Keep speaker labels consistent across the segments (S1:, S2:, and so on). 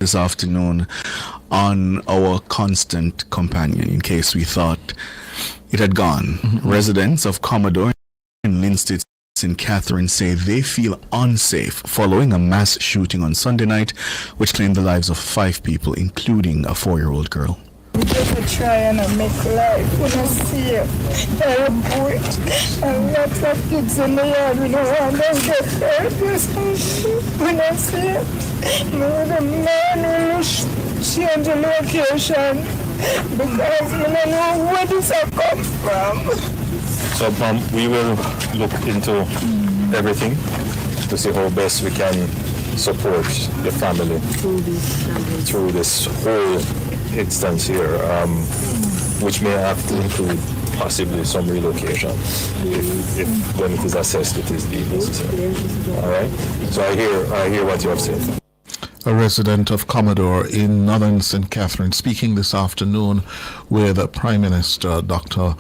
S1: this afternoon on our constant companion in case we thought it had gone. Residents of Commodore in Linstead, St. Catherine say they feel unsafe following a mass shooting on Sunday night which claimed the lives of 5 people, including a 4-year-old girl.
S2: We just try and make life. We don't see it. They're a boy. And lots of kids in the yard. We don't want them to get hurt. We don't see it. The man will change the location because we don't know where this has come from.
S3: So we will look into everything to see how best we can support the family through this whole instance here, which may have to include possibly some relocation if when it is assessed it is deemed necessary. All right. So I hear what you have said.
S4: A resident of Commodore in northern St. Catherine speaking this afternoon with Prime Minister Dr.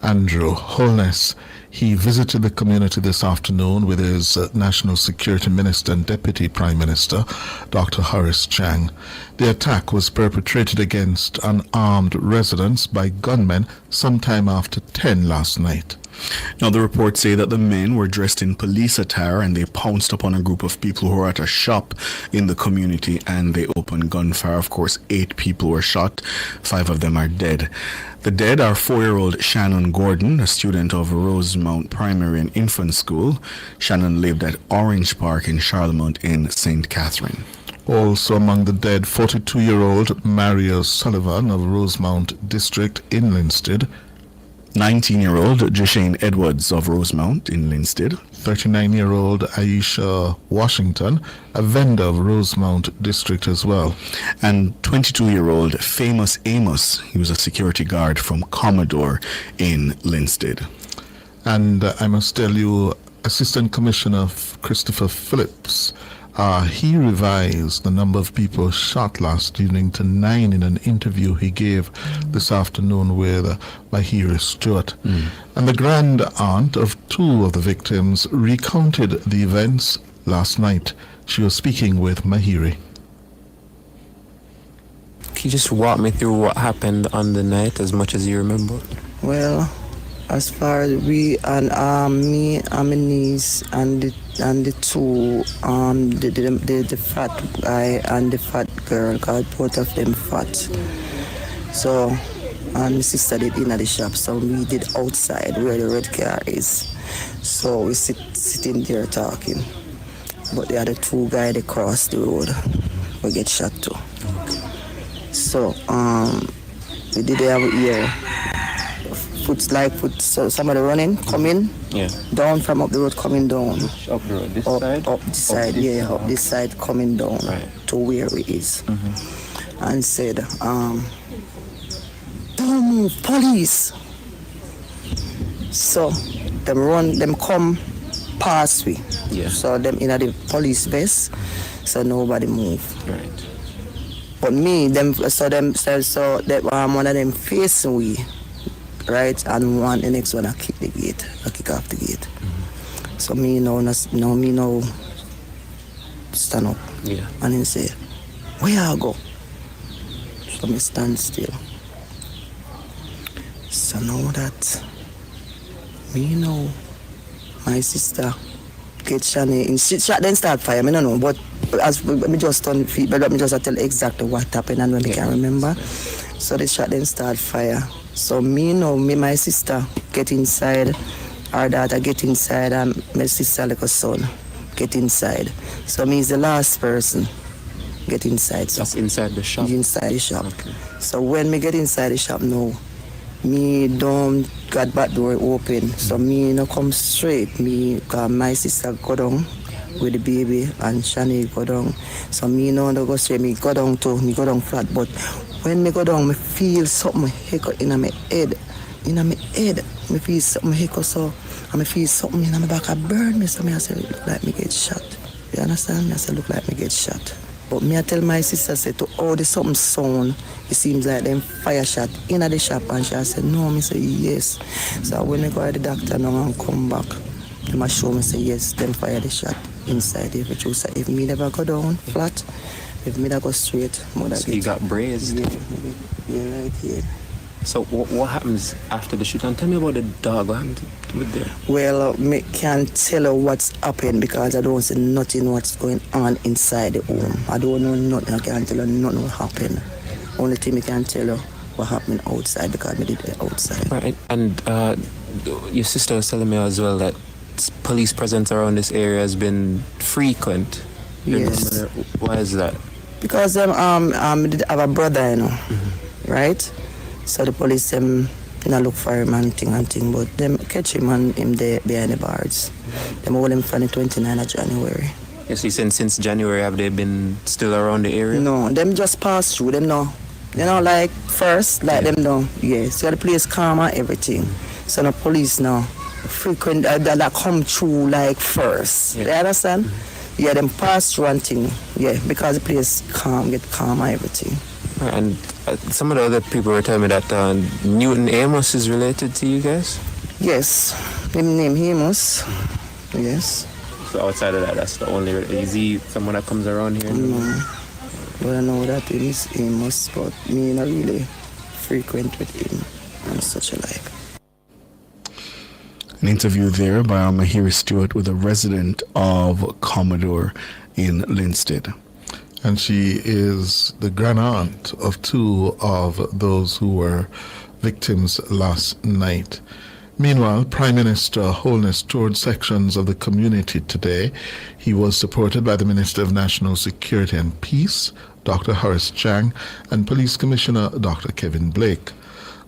S4: Andrew Holness. He visited the community this afternoon with his National Security Minister and Deputy Prime Minister, Dr. Horace Chang. The attack was perpetrated against unarmed residents by gunmen sometime after 10 last night.
S1: Now, the reports say that the men were dressed in police attire and they pounced upon a group of people who were at a shop in the community and they opened gunfire. Of course, 8 people were shot. 5 of them are dead. The dead are 4-year-old Shannon Gordon, a student of Rosemount Primary and Infant School. Shannon lived at Orange Park in Charlemont in St. Catherine.
S4: Also among the dead, 42-year-old Mario Sullivan of Rosemount District in Linstead,
S1: 19-year-old Jashane Edwards of Rosemount in Linstead,
S4: 39-year-old Aisha Washington, a vendor of Rosemount District as well,
S1: and 22-year-old Famous Amos. He was a security guard from Commodore in Linstead.
S4: And I must tell you, Assistant Commissioner Christopher Phillips, he revised the number of people shot last evening to 9 in an interview he gave this afternoon with Mahiri Stewart. And the grand aunt of 2 of the victims recounted the events last night. She was speaking with Mahiri.
S5: Can you just walk me through what happened on the night as much as you remember?
S6: Well, as far as we and me and my niece and the 2 the fat guy and the fat girl, cause both of them fat. So and my sister did in the shop, so we did outside where the red car is. So we sitting there talking. But the other 2 guys they cross the road, we get shot too. So we did have ear. Foot, so somebody running, coming, down from up the road, coming down.
S5: Up the road, this side?
S6: Up this side, up this side, coming down to where it is. And said, don't move, police. So, them come past we. So them in the police vest, so nobody move.
S5: Right.
S6: But me, one of them facing we. Right, and the next one I kick off the gate. So me now stand up. And he say, where I go? So me stand still. So now that me know my sister get Shani in shot then start fire, I don't know, but as me just turn feet, but let me just tell exactly what happened and when I can remember. So the shot then start fire. So me my sister get inside, our daughter get inside, and my sister like a son get inside. So me is the last person get inside. So
S5: that's inside the shop?
S6: Inside the shop.
S5: Okay.
S6: So when me get inside the shop now, me don't got back door open. So me no come straight. My sister go down with the baby and Shani go down. So me no go straight, me go down too, me go down flat. But when me go down, me feel something hiccup in my head. Me feel something hiccup so, and me feel something in my back. I burn me, so me I say, look like me get shot. You understand me? I say, look like me get shot. But me I tell my sister, say, to all the something sound, it seems like them fire shot in the shop. And she said, no, me say, yes. So when I go to the doctor now and come back, they must show me, say, yes, them fire the shot inside. If me never go down flat, If me that go straight, mother
S5: So you got braced.
S6: Yeah, right here.
S5: So what happens after the shooting? Tell me about the dog. What happened with there?
S6: Well, me can't tell her what's happened because I don't see nothing what's going on inside the home. I don't know nothing. I can't tell her nothing what happened. Only thing me can tell her what happened outside because me did it outside.
S5: Right. And your sister was telling me as well that police presence around this area has been frequent.
S6: Yes.
S5: Why is that?
S6: Because did have a brother, you know, right? So the police not look for him and thing, but them catch him and him there behind the bars. Them hold him from the 29th of January.
S5: Yes, you said since January, have they been still around the area?
S6: No, them just pass through, them no. You know, like first, like them no. Yes, so the place calm and everything. So the police now frequent that come through like first.
S5: Yeah.
S6: You understand? Yeah, them pass through and thing. Yeah, because the place get calm and everything.
S5: And some of the other people were telling me that Newton Amos is related to you guys?
S6: Yes, him name Amos. Yes.
S5: So outside of that, that's the only... Is he someone that comes around here?
S6: No. But I know that him is Amos, but me not really frequent with him and such alike.
S1: An interview there by Mahiri Stewart with a resident of Commodore in Linstead.
S4: And she is the grand aunt of two of those who were victims last night. Meanwhile, Prime Minister Holness toured sections of the community today. He was supported by the Minister of National Security and Peace, Dr. Horace Chang, and Police Commissioner Dr. Kevin Blake.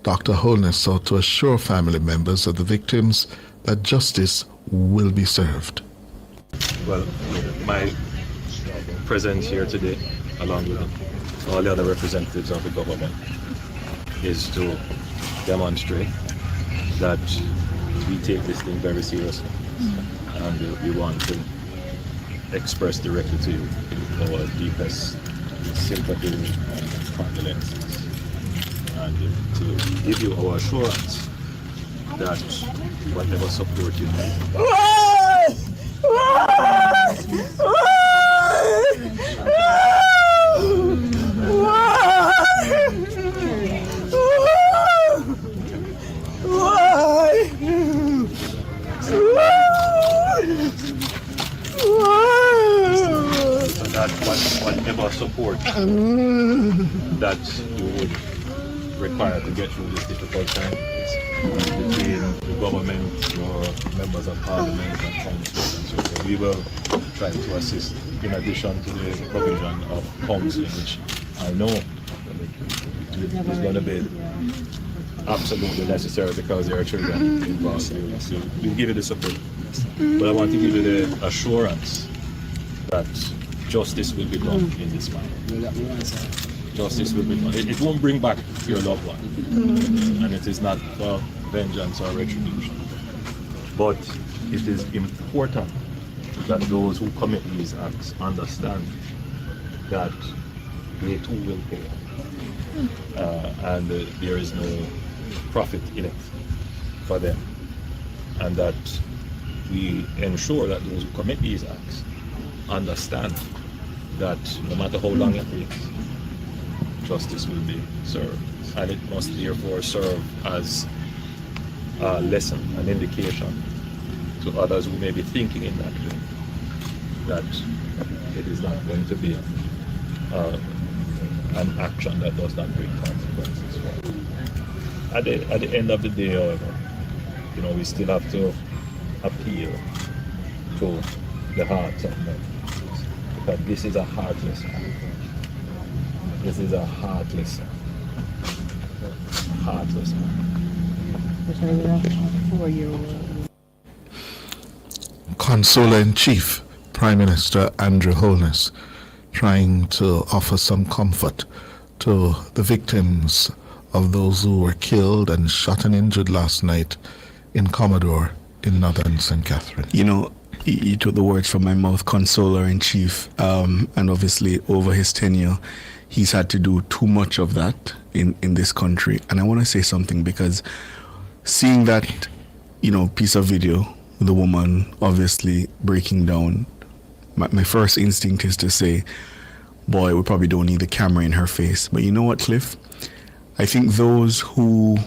S4: Dr. Holness sought to assure family members of the victims that justice will be served.
S3: Well, my presence here today, along with all the other representatives of the government, is to demonstrate that we take this thing very seriously, and we want to express directly to you our deepest sympathy and condolences, and to give you our assurance that whatever support you need, that whatever support that you would require to get through this difficult time between the government, your members of parliament and congress and so forth, we will try to assist in addition to the provision of counseling, which I know is going to be absolutely necessary because there are children involved. So we'll give you the support. But I want to give you the assurance that justice will be done in this matter. Justice will be done. It won't bring back your loved one. And it is not for vengeance or retribution. But it is important that those who commit these acts understand that they too will pay. And there is no profit in it for them. And that we ensure that those who commit these acts understand that no matter how long it takes, justice will be served. And it must therefore serve as a lesson, an indication to others who may be thinking in that way, that it is not going to be an action that does not bring consequences. At the end of the day, however, we still have to appeal to the hearts of men. Because this is a heartless act. This is a heartless act. Heartless act.
S4: Consoler-in-Chief, Prime Minister Andrew Holness, trying to offer some comfort to the victims of those who were killed and shot and injured last night in Commodore in northern St. Catherine.
S1: You took the words from my mouth, Consoler-in-Chief, and obviously over his tenure, he's had to do too much of that in this country. And I want to say something, because seeing that, piece of video, the woman obviously breaking down, my first instinct is to say, boy, we probably don't need the camera in her face. But you know what, Cliff? I think those who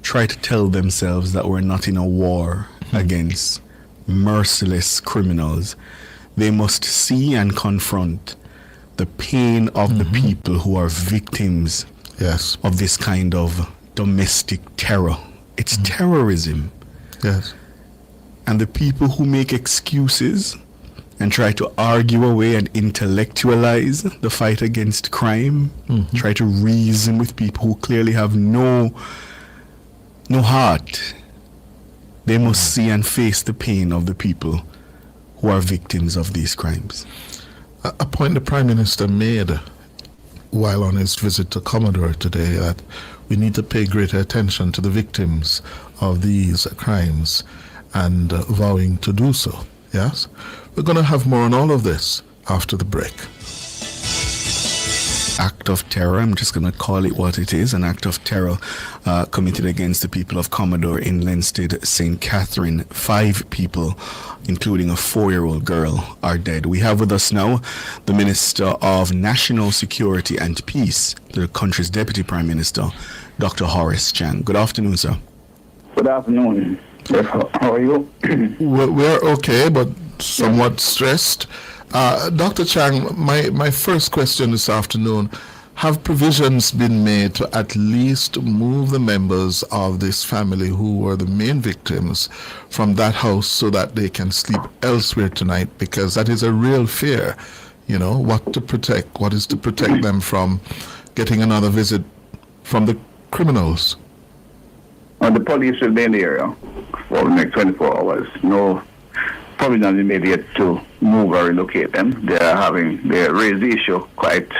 S1: try to tell themselves that we're not in a war against merciless criminals, they must see and confront the pain of the people who are victims of this kind of domestic terror. It's terrorism.
S4: Yes.
S1: And the people who make excuses and try to argue away and intellectualize the fight against crime, try to reason with people who clearly have no heart, they must see and face the pain of the people who are victims of these crimes.
S4: A point the Prime Minister made while on his visit to Commodore today, that we need to pay greater attention to the victims of these crimes, and vowing to do so. Yes? We're going to have more on all of this after the break.
S1: Act of terror, I'm just going to call it what it is, an act of terror committed against the people of Commodore in Linstead, St. Catherine. 5 people, including a 4-year-old girl, are dead. We have with us now the Minister of National Security and Peace, the country's Deputy Prime Minister, Dr. Horace Chang. Good afternoon, sir.
S7: Good afternoon. How are you?
S4: We're okay, but somewhat stressed. Dr. Chang, my first question this afternoon, have provisions been made to at least move the members of this family who were the main victims from that house so that they can sleep elsewhere tonight? Because that is a real fear, you know, what is to protect them from getting another visit from the criminals?
S7: The police will be in the area for the next 24 hours. No provision is made yet to move or relocate them. They raised the issue quite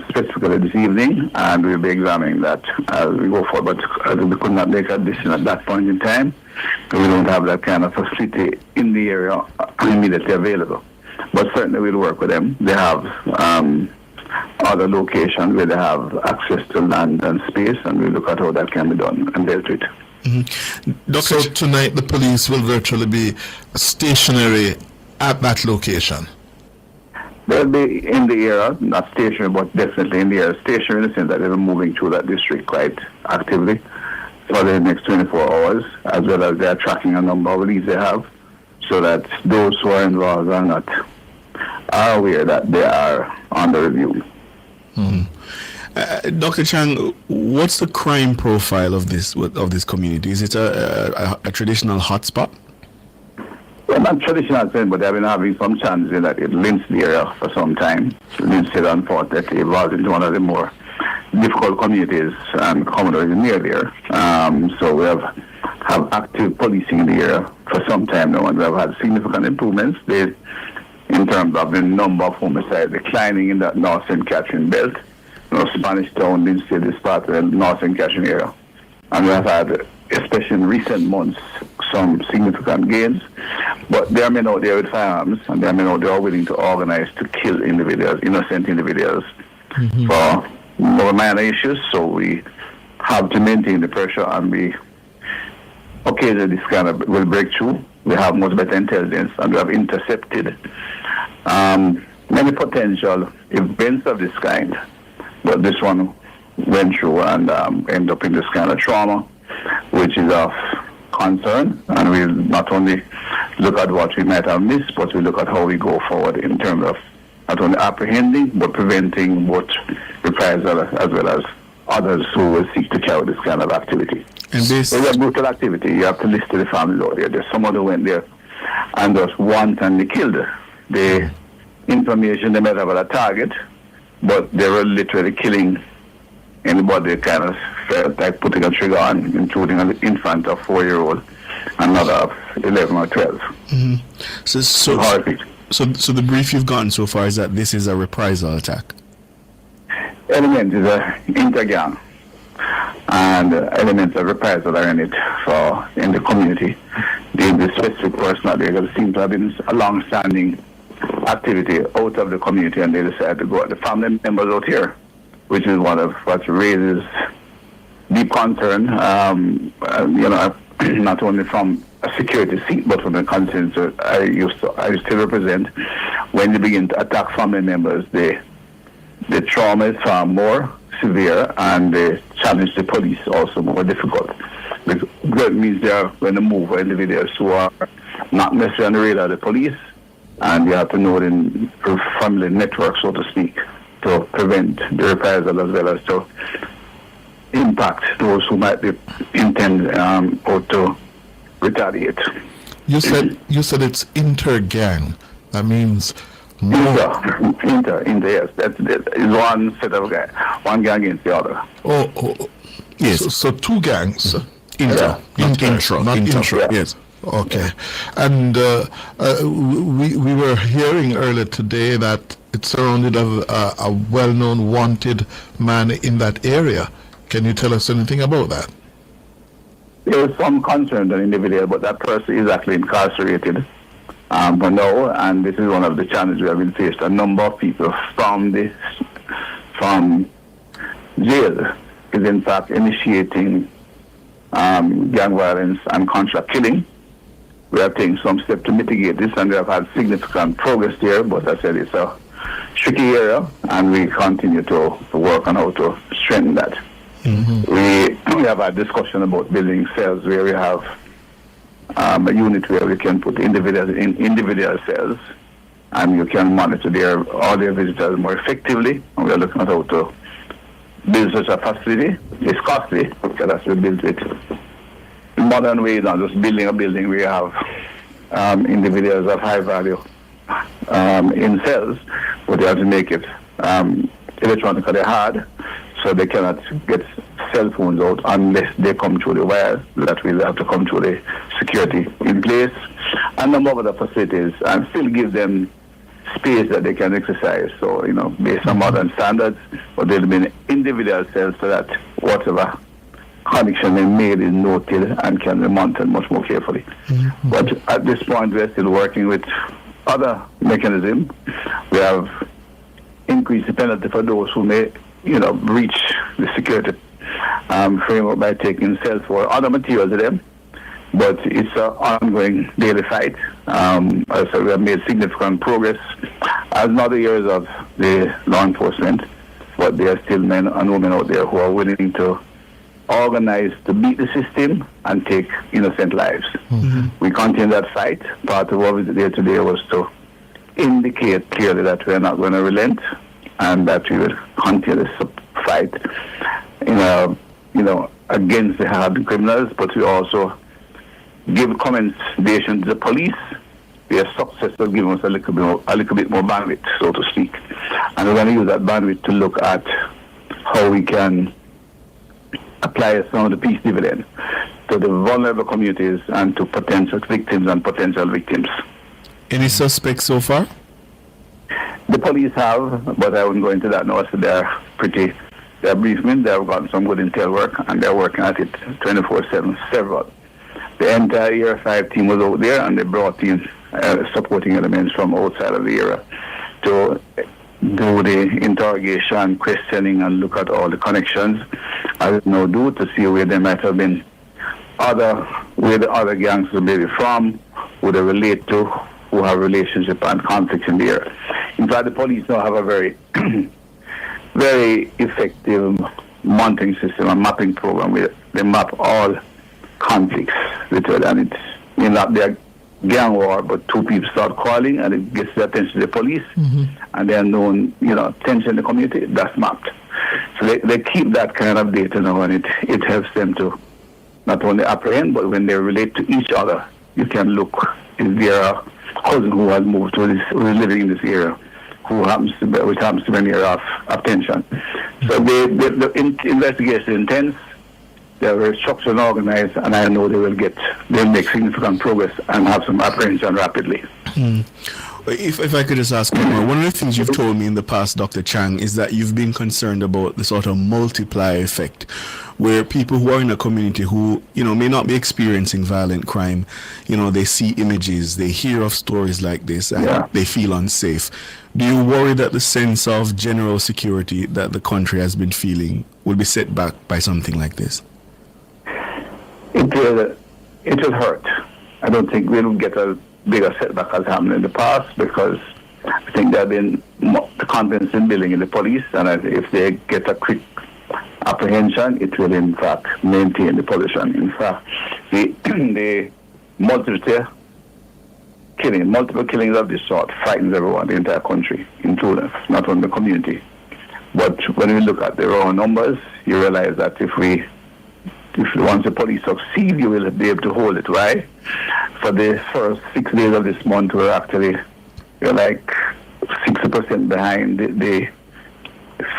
S7: specifically this evening, and we'll be examining that as we go forward. But we could not make a decision at that point in time. We don't have that kind of facility in the area immediately available. But certainly we'll work with them. They have other locations where they have access to land and space, and we'll look at how that can be done and dealt with.
S4: So tonight the police will virtually be stationary at that location?
S7: They'll be in the area, not stationary, but definitely in the area. Stationary in the sense that they're moving through that district quite actively for the next 24 hours, as well as they're tracking a number of leads they have, so that those who are involved are aware that they are under review.
S1: Dr. Chang, what's the crime profile of this community? Is it a traditional hotspot?
S7: Well, not traditional, but they've been having some challenges in that it Linstead area for some time. Linstead, unfortunately, evolved into one of the more difficult communities, and Commodore is near there. So we have active policing in the area for some time now, and we have had significant improvements in terms of the number of homicides declining in that North St. Catherine belt. Spanish Town, Linstead is part of the North St. Catherine area. And we have had, especially in recent months, some significant gains. But there are men out there with firearms, and there are men out there willing to organize to kill individuals, innocent individuals, for more minor issues. So we have to maintain the pressure, and we occasionally this kind of will break through. We have much better intelligence, and we have intercepted many potential events of this kind. But this one went through and ended up in this kind of trauma, which is of concern. And we'll not only look at what we might have missed, but we look at how we go forward in terms of not only apprehending, but preventing both reprisal as well as others who will seek to carry this kind of activity.
S1: And this
S7: is a brutal activity. You have to list the families out there. There's someone who went there and just wantonly killed the information they might have at a target, but they were literally killing anybody kind of felt like putting a trigger on, including an infant of 4-year-old, another of 11 or 12.
S1: So the brief you've gotten so far is that this is a reprisal attack?
S7: Elements is an intergang, and elements of reprisal are in it in the community. The specific person out there seems to have been a long-standing activity out of the community, and they decided to go at the family members out here, which is one of what raises deep concern, not only from a security seat, but from the consensus I used to represent, when they begin to attack family members, the trauma is far more severe, and the challenge to police also more difficult. Because that means they are going to move individuals who are not necessarily on the radar of the police, and you have to know the family network, so to speak, to prevent the reprisal as well as to impact those who might be intend or to retaliate.
S4: You said it's inter-gang. That means
S7: Inter, yes. That's one set of guys, one gang against the other.
S4: Yes. So two gangs.
S1: Intra, not intra.
S7: Yeah.
S1: Yes.
S4: Okay. And we were hearing earlier today that it's surrounded of a well-known wanted man in that area. Can you tell us anything about that?
S7: There is some concern on individual, but that person is actually incarcerated for now, and this is one of the challenges we have been faced. A number of people from jail is in fact initiating gang violence and contract killing. We are taking some steps to mitigate this, and we have had significant progress there, but as I said, it's a tricky area, and we continue to work on how to strengthen that. Mm-hmm. We have had discussion about building cells where we have a unit where we can put individuals in individual cells, and you can monitor all their visitors more effectively, and we are looking at how to build such a facility. It's costly, because we built it in modern ways, not just building a building. We have individuals of high value in cells, but they have to make it electronically hard, so they cannot get cell phones out unless they come through the wires. That will have to come through the security in place, and a number of other facilities, and still give them space that they can exercise. So, based on modern standards, but they'll be in individual cells so that whatever connection they made is noted and can be monitored much more carefully. Mm-hmm. But at this point, we're still working with other mechanisms. We have increased the penalty for those who may, breach the security framework by taking cells for other materials to them. But it's an ongoing daily fight. So we have made significant progress as in other areas of the law enforcement, but there are still men and women out there who are willing to organize to beat the system and take innocent lives. Mm-hmm. We continue that fight. Part of our visit there today was to indicate clearly that we are not going to relent, and that we will continue this fight, against the hardened criminals, but we also give commendation to the police. Their success will give us a little bit more bandwidth, so to speak. And we're going to use that bandwidth to look at how we can apply some of the peace dividend to the vulnerable communities and to potential victims and potential victims.
S1: Any suspects so far?
S7: The police have, but I wouldn't go into that now. So they're briefing. They have gotten some good intel work, and they're working at it 24/7, several. The entire Area 5 team was out there, and they brought in supporting elements from outside of the area to do the interrogation, questioning, and look at all the connections, as we now do, to see where they might have been, where the other gangs may be from, who they relate to, who have relationship and conflicts in the area. In fact, the police now have a very, very effective monitoring system and mapping program where they map all conflicts with it, and it's not their gang war, but two people start calling, and it gets the attention of the police, and they are known, tension in the community, that's mapped. So they keep that kind of data now, and it helps them to not only apprehend, but when they relate to each other, you can look, is there a cousin who has moved to this, who is living in this area, which happens to be an area of tension. So the investigation is intense. They're very structured and organized, and I know they'll make significant progress and have some apprehension rapidly.
S1: If I could just ask one more, one of the things you've told me in the past, Dr. Chang, is that you've been concerned about the sort of multiplier effect, where people who are in a community who, may not be experiencing violent crime, they see images, they hear of stories like this, and they feel unsafe. Do you worry that the sense of general security that the country has been feeling will be set back by something like this?
S7: It will hurt. I don't think we'll get a bigger setback as happened in the past, because I think there have been the confidence in building in the police, and if they get a quick apprehension, it will in fact maintain the position. In fact, the multiple killings of this sort frightens everyone, the entire country, including not only the community. But when we look at the raw numbers, you realize that if once the police succeed, you will be able to hold it. Why? For the first 6 days of this month, we're like 60% behind. The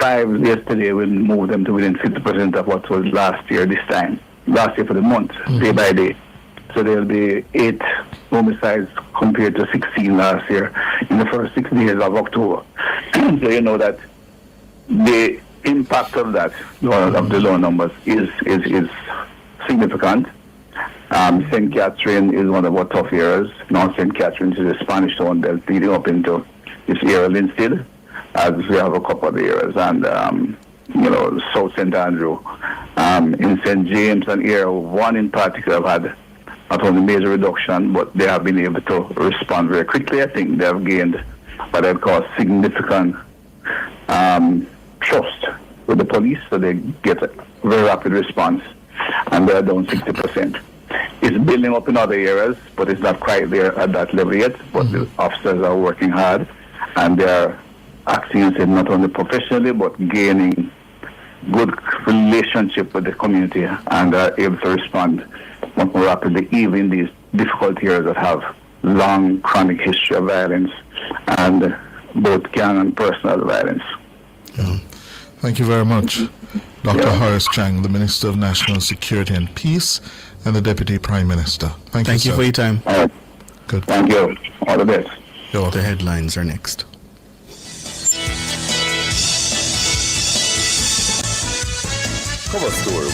S7: 5 yesterday will move them to within 50% of what was last year for the month, day by day. So there'll be 8 homicides compared to 16 last year in the first 6 days of October. So you know that the impact of that, of the low numbers, is significant. St. Catherine is one of our tough areas. North St. Catherine is a Spanish town that's leading up into this area, Linstead, as we have a couple of areas, and South St. Andrew. In St. James and Area 1 in particular have had not only major reduction, but they have been able to respond very quickly. I think they have gained what I'd call significant trust with the police, so they get a very rapid response, and they're down 60%. It's building up in other areas, but it's not quite there at that level yet. But the officers are working hard, and they're acting not only professionally, but gaining good relationship with the community, and are able to respond much more rapidly, even in these difficult areas that have long chronic history of violence, and both gang and personal violence.
S4: Yeah. Thank you very much, Dr. Horace Chang, the Minister of National Security and Peace and the Deputy Prime Minister. Thank you,
S1: you for your time.
S7: All right.
S4: Good.
S7: Thank you. All the best.
S1: The headlines are next.
S8: Cover story.